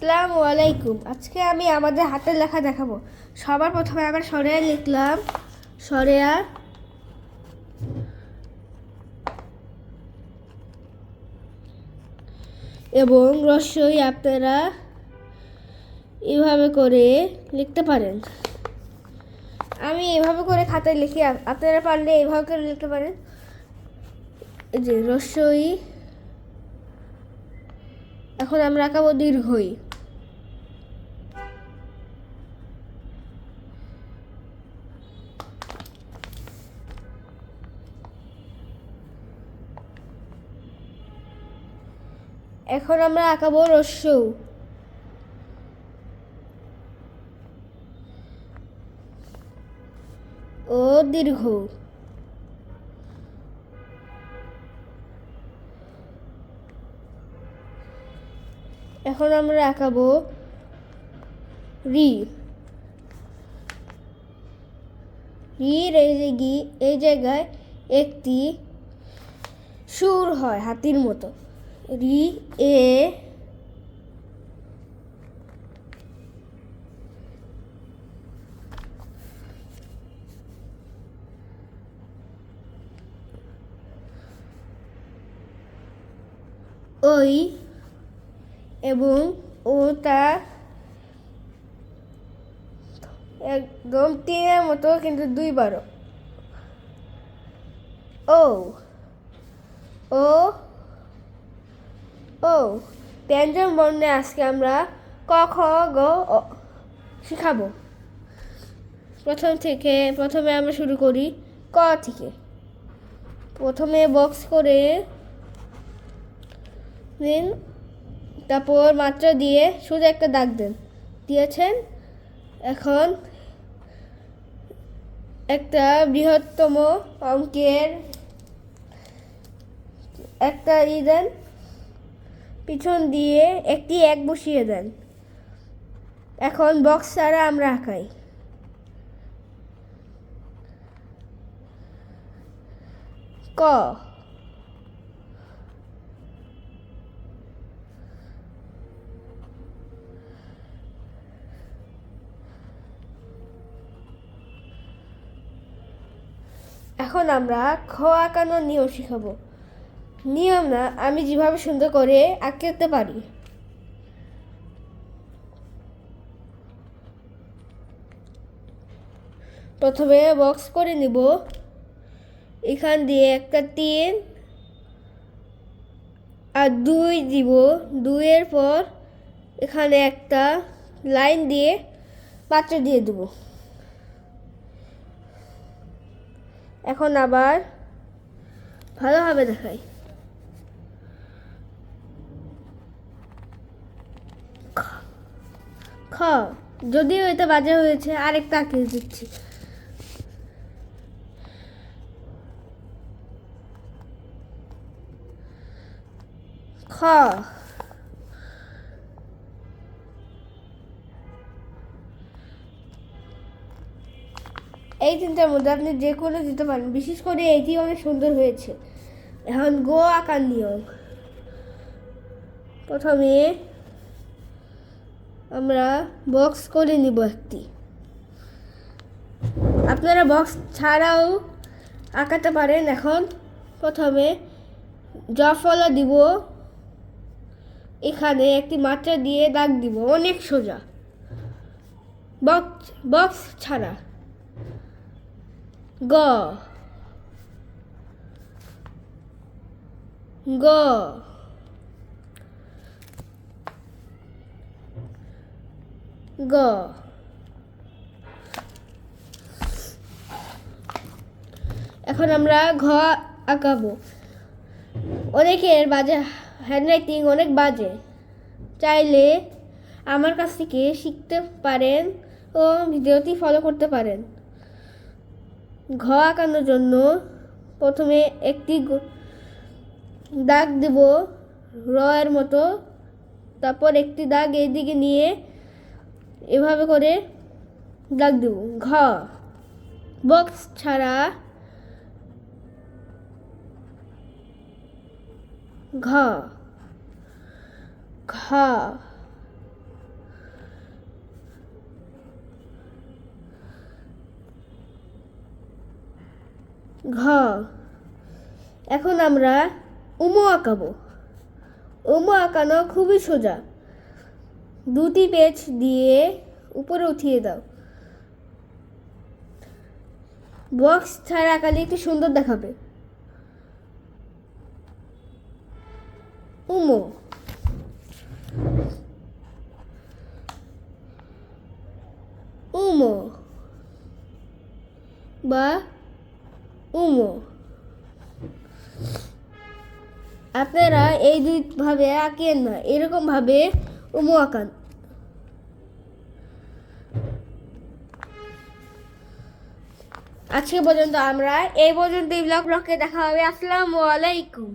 আসসালামু আলাইকুম। আজকে আমি আমাদের হাতের লেখা দেখাবো। সবার প্রথমে আমরা সরেয়া লিখলাম, সরেয়া। এবং রস্যই আপনারা এভাবে করে লিখতে পারেন। আমি এভাবে করে খাতায় লিখি, আপনারা পারলে এভাবে করে লিখতে পারেন। এই যে রস্যই। এখন আমরা আঁকাবো দীর্ঘই। এখন আমরা আঁকাবো রস্য। ও দীর্ঘ। এখন আমরা আঁকাবো রি। রির এই জায়গায় একটি সুর হয় হাতির মতো। রি এ ওই এবং ওটা একদম তিনের মতো, কিন্তু দুইবারও। ও ও ও ব্যঞ্জন বর্ণে আজকে আমরা ক খ গ শিখাবো। প্রথমে আমরা শুরু করি ক থেকে। প্রথমে বক্স করে দিন, তারপর মাত্রা দিয়ে শুধু একটা দাগ দেন, দিয়েছেন। এখন একটা বৃহত্তম অঙ্কের একটা দেন, পিছন দিয়ে একটি এক বসিয়ে দেন। এখন বক্স ছাড়া আমরা আঁকাই। ক এখন আমরা খ আঁকানোর নিয়ম শিখাবো। নিয়ম না, আমি যেভাবে সুন্দর করে আঁকতে পারি। প্রথমে বক্স করে নিব, এখান দিয়ে একটা 3 আর 2 দিব। 2-এর পর এখানে একটা লাইন দিয়ে মাত্রা দিয়ে দেব। এখন আবার ভালোভাবে দেখাই। খ, যদিও এটা বাজে হয়েছে, আরেকটা আঁকিয়ে দিচ্ছি। খ এই তিনটার মধ্যে আপনি যে কোনো দিতে পারেন, বিশেষ করে এটি অনেক সুন্দর হয়েছে। এখন গো আঁকার নিয়ম। প্রথমে আমরা বক্স করে নিব একটি। আপনারা বক্স ছাড়াও আঁকাতে পারেন। এখন প্রথমে জফলা দিব, এখানে একটি মাত্রা দিয়ে দাগ দিব, অনেক সোজা, বক্স ছাড়া। গ গ গ এখন আমরা ঘ আঁকাবো। অনেকের বাজে হ্যান্ডরাইটিং, অনেক বাজে, চাইলে আমার কাছ থেকে শিখতে পারেন ও ভিডিওটি ফলো করতে পারেন। ঘ আঁকানোর জন্য প্রথমে একটি দাগ দেব র এর মতো, তারপর একটি দাগ এইদিকে নিয়ে এভাবে করে দাগ দেব। ঘ বক্স ছাড়া। ঘ ঘ ঘ। এখন আমরা উমো আঁকাবো। উমো আঁকানো খুবই সোজা। দুটি পেজ দিয়ে উপরে উঠিয়ে দাও। বক্স ছাড়া আঁকালে একটু সুন্দর দেখাবে। উমো। উমো বা উমো। আপনারা এই দুই ভাবে আঁকেন না, এরকম ভাবে উমো আঁকান। আজকে পর্যন্ত আমরা এই পর্যন্তই ব্লগে দেখা হবে। আসসালামু আলাইকুম।